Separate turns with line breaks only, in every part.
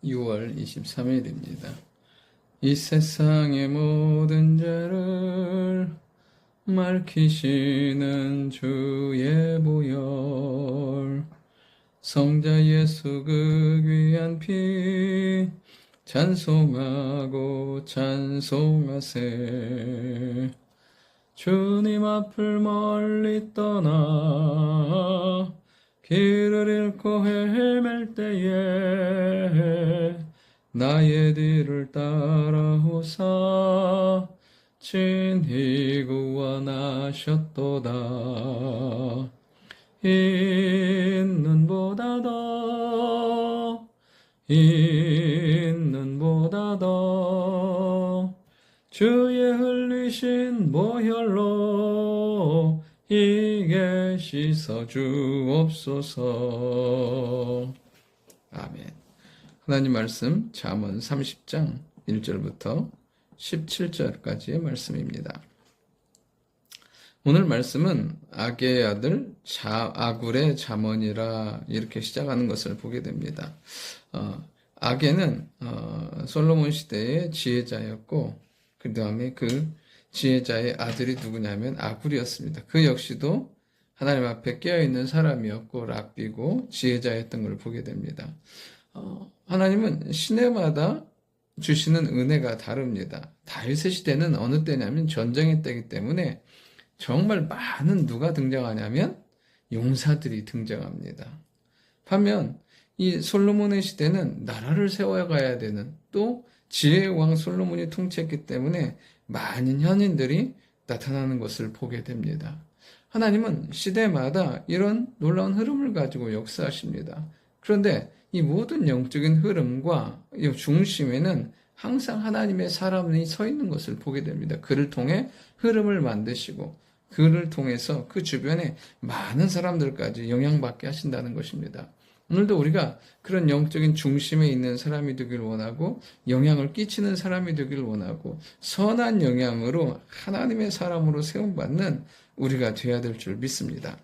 6월 23일입니다. 이 세상의 모든 죄를 맑히시는 주의 보혈, 성자 예수 그 귀한 피 찬송하고 찬송하세. 주님 앞을 멀리 떠나 길을 잃고 헤맬 때에 나의 뒤를 따라오사 친히 구원하셨도다. 있는 보다 더 주의 흘리신 보혈로 이게 씻어 주옵소서. 아멘. 하나님 말씀 잠언 30장 1절부터 17절까지의 말씀입니다. 오늘 말씀은 아게의 아들 아굴의 잠언이라 이렇게 시작하는 것을 보게 됩니다. 아게는 솔로몬 시대의 지혜자였고 그 다음에 그 지혜자의 아들이 누구냐면 아굴이었습니다. 그 역시도 하나님 앞에 깨어있는 사람이었고 랍비고 지혜자였던 걸 보게 됩니다. 하나님은 시대마다 주시는 은혜가 다릅니다. 다윗의 시대는 어느 때냐면 전쟁의 때이기 때문에 정말 많은 누가 등장하냐면 용사들이 등장합니다. 반면 이 솔로몬의 시대는 나라를 세워가야 되는 또 지혜의 왕 솔로몬이 통치했기 때문에 많은 현인들이 나타나는 것을 보게 됩니다. 하나님은 시대마다 이런 놀라운 흐름을 가지고 역사하십니다. 그런데 이 모든 영적인 흐름과 이 중심에는 항상 하나님의 사람이 서 있는 것을 보게 됩니다. 그를 통해 흐름을 만드시고 그를 통해서 그 주변에 많은 사람들까지 영향받게 하신다는 것입니다. 오늘도 우리가 그런 영적인 중심에 있는 사람이 되길 원하고 영향을 끼치는 사람이 되길 원하고 선한 영향으로 하나님의 사람으로 세움받는 우리가 되어야 될 줄 믿습니다.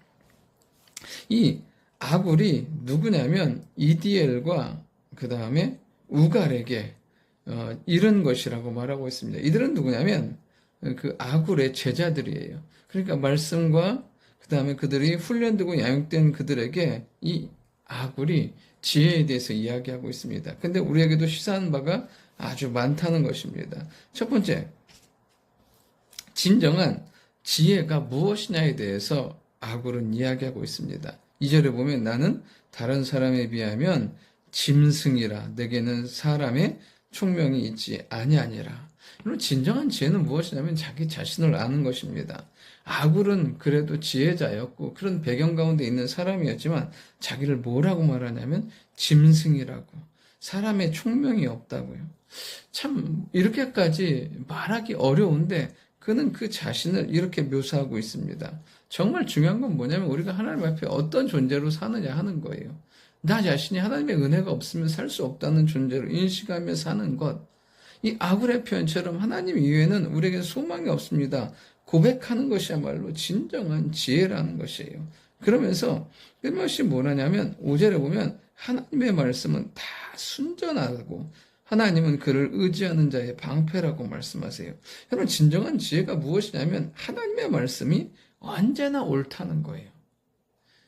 이 아굴이 누구냐면 이디엘과 그 다음에 우갈에게 이른 것이라고 말하고 있습니다. 이들은 누구냐면 그 아굴의 제자들이에요. 그러니까 말씀과 그 다음에 그들이 훈련되고 양육된 그들에게 이 아굴이 지혜에 대해서 이야기하고 있습니다. 근데 우리에게도 시사하는 바가 아주 많다는 것입니다. 첫 번째, 진정한 지혜가 무엇이냐에 대해서 아굴은 이야기하고 있습니다. 2절에 보면 나는 다른 사람에 비하면 짐승이라 내게는 사람의 총명이 있지 아니하니라. 여러분, 진정한 지혜는 무엇이냐면 자기 자신을 아는 것입니다. 아굴은 그래도 지혜자였고 그런 배경 가운데 있는 사람이었지만 자기를 뭐라고 말하냐면 짐승이라고, 사람의 총명이 없다고요. 참 이렇게까지 말하기 어려운데 그는 그 자신을 이렇게 묘사하고 있습니다. 정말 중요한 건 뭐냐면 우리가 하나님 앞에 어떤 존재로 사느냐 하는 거예요. 나 자신이 하나님의 은혜가 없으면 살 수 없다는 존재로 인식하며 사는 것. 이 아굴의 표현처럼 하나님 이외에는 우리에게 소망이 없습니다. 고백하는 것이야말로 진정한 지혜라는 것이에요. 그러면서 끝없이 뭐라냐면 5절에 보면 하나님의 말씀은 다 순전하고 하나님은 그를 의지하는 자의 방패라고 말씀하세요. 여러분, 진정한 지혜가 무엇이냐면 하나님의 말씀이 언제나 옳다는 거예요.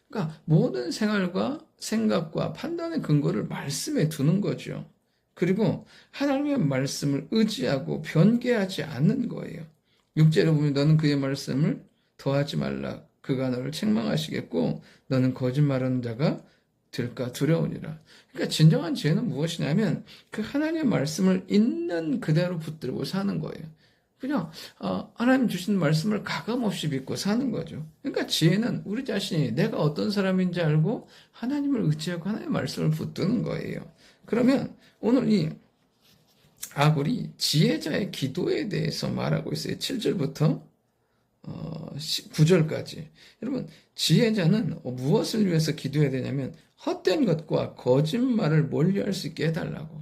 그러니까 모든 생활과 생각과 판단의 근거를 말씀에 두는 거죠. 그리고 하나님의 말씀을 의지하고 변개하지 않는 거예요. 6절에 보면 너는 그의 말씀을 더하지 말라. 그가 너를 책망하시겠고 너는 거짓말하는 자가 될까 두려우니라. 그러니까 진정한 지혜는 무엇이냐면 그 하나님의 말씀을 있는 그대로 붙들고 사는 거예요. 그냥 하나님 주신 말씀을 가감없이 믿고 사는 거죠. 그러니까 지혜는 우리 자신이 내가 어떤 사람인지 알고 하나님을 의지하고 하나님의 말씀을 붙드는 거예요. 그러면 오늘 이 아굴이 지혜자의 기도에 대해서 말하고 있어요. 7절부터 9절까지. 여러분, 지혜자는 무엇을 위해서 기도해야 되냐면 헛된 것과 거짓말을 멀리할 수 있게 해달라고.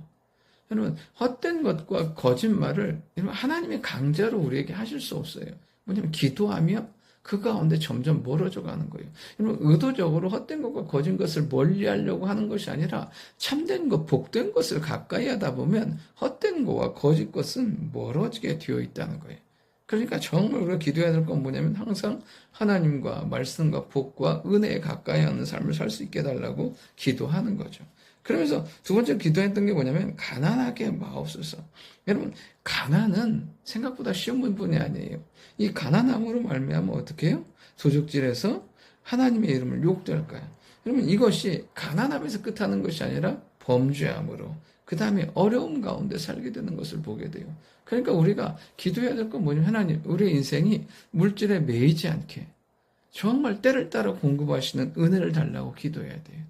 여러분, 헛된 것과 거짓말을 하나님의 강제로 우리에게 하실 수 없어요. 뭐냐면 기도하며 그 가운데 점점 멀어져 가는 거예요. 여러분, 의도적으로 헛된 것과 거짓 것을 멀리 하려고 하는 것이 아니라 참된 것, 복된 것을 가까이 하다 보면 헛된 것과 거짓 것은 멀어지게 되어 있다는 거예요. 그러니까 정말 우리가 기도해야 될 건 뭐냐면 항상 하나님과 말씀과 복과 은혜에 가까이 하는 삶을 살 수 있게 해달라고 기도하는 거죠. 그러면서 두 번째 기도했던 게 뭐냐면 가난하게 마옵소서. 여러분, 가난은 생각보다 쉬운 부분이 아니에요. 이 가난함으로 말미암아 어떻게 해요? 도적질해서 하나님의 이름을 욕될까요? 여러분, 이것이 가난함에서 끝하는 것이 아니라 범죄함으로 그 다음에 어려움 가운데 살게 되는 것을 보게 돼요. 그러니까 우리가 기도해야 될 건 뭐냐면 하나님, 우리의 인생이 물질에 매이지 않게 정말 때를 따라 공급하시는 은혜를 달라고 기도해야 돼요.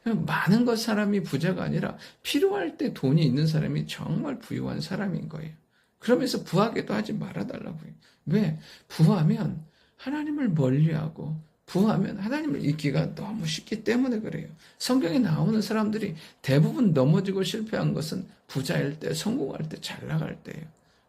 많은 것 사람이 부자가 아니라 필요할 때 돈이 있는 사람이 정말 부유한 사람인 거예요. 그러면서 부하게도 하지 말아달라고요. 왜? 부하면 하나님을 멀리하고 부하면 하나님을 잊기가 너무 쉽기 때문에 그래요. 성경에 나오는 사람들이 대부분 넘어지고 실패한 것은 부자일 때, 성공할 때, 잘 나갈 때예요.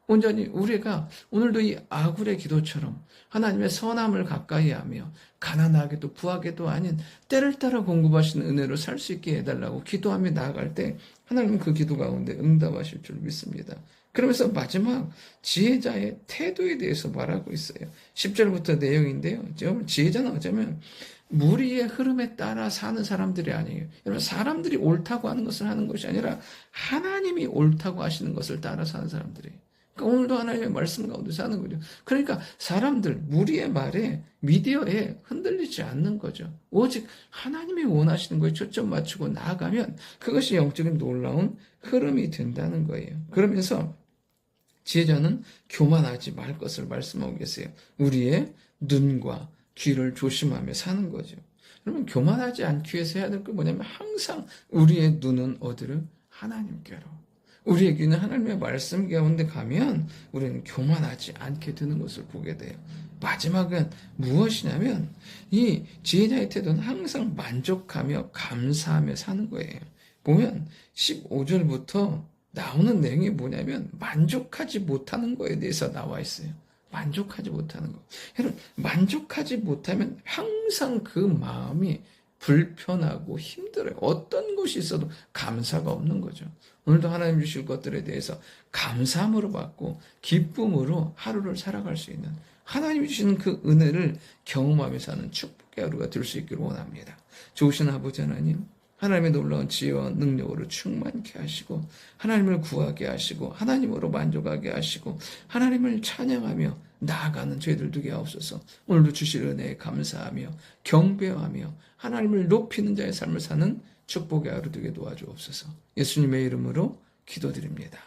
온전히 우리가 오늘도 이 아굴의 기도처럼 하나님의 선함을 가까이 하며 가난하게도 부하게도 아닌 때를 따라 공급하시는 은혜로 살 수 있게 해달라고 기도하며 나아갈 때 하나님은 그 기도 가운데 응답하실 줄 믿습니다. 그러면서 마지막 지혜자의 태도에 대해서 말하고 있어요. 10절부터 내용인데요. 지혜자는 어쩌면 무리의 흐름에 따라 사는 사람들이 아니에요. 여러분, 사람들이 옳다고 하는 것을 하는 것이 아니라 하나님이 옳다고 하시는 것을 따라 사는 사람들이에요. 그러니까 오늘도 하나님의 말씀 가운데 사는 거죠. 그러니까 사람들, 무리의 말에, 미디어에 흔들리지 않는 거죠. 오직 하나님이 원하시는 거에 초점 맞추고 나아가면 그것이 영적인 놀라운 흐름이 된다는 거예요. 그러면서 지혜자는 교만하지 말 것을 말씀하고 계세요. 우리의 눈과 귀를 조심하며 사는 거죠. 여러분, 교만하지 않기 위해서 해야 될 게 뭐냐면 항상 우리의 눈은 어디로? 하나님께로. 우리의 귀는 하나님의 말씀 가운데 가면 우리는 교만하지 않게 되는 것을 보게 돼요. 마지막은 무엇이냐면 이 지혜자의 태도는 항상 만족하며 감사하며 사는 거예요. 보면 15절부터 나오는 내용이 뭐냐면 만족하지 못하는 거에 대해서 나와 있어요. 만족하지 못하는 거. 여러분, 만족하지 못하면 항상 그 마음이 불편하고 힘들어요. 어떤 것이 있어도 감사가 없는 거죠. 오늘도 하나님 주실 것들에 대해서 감사함으로 받고 기쁨으로 하루를 살아갈 수 있는 하나님이 주시는 그 은혜를 경험하며 사는 축복의 하루가 될 수 있기를 원합니다. 좋으신 아버지 하나님, 하나님의 놀라운 지혜와 능력으로 충만케 하시고 하나님을 구하게 하시고 하나님으로 만족하게 하시고 하나님을 찬양하며 나아가는 저희들 되게 하옵소서. 오늘도 주실 은혜에 감사하며 경배하며 하나님을 높이는 자의 삶을 사는 축복의 하루 되게 도와주옵소서. 예수님의 이름으로 기도드립니다.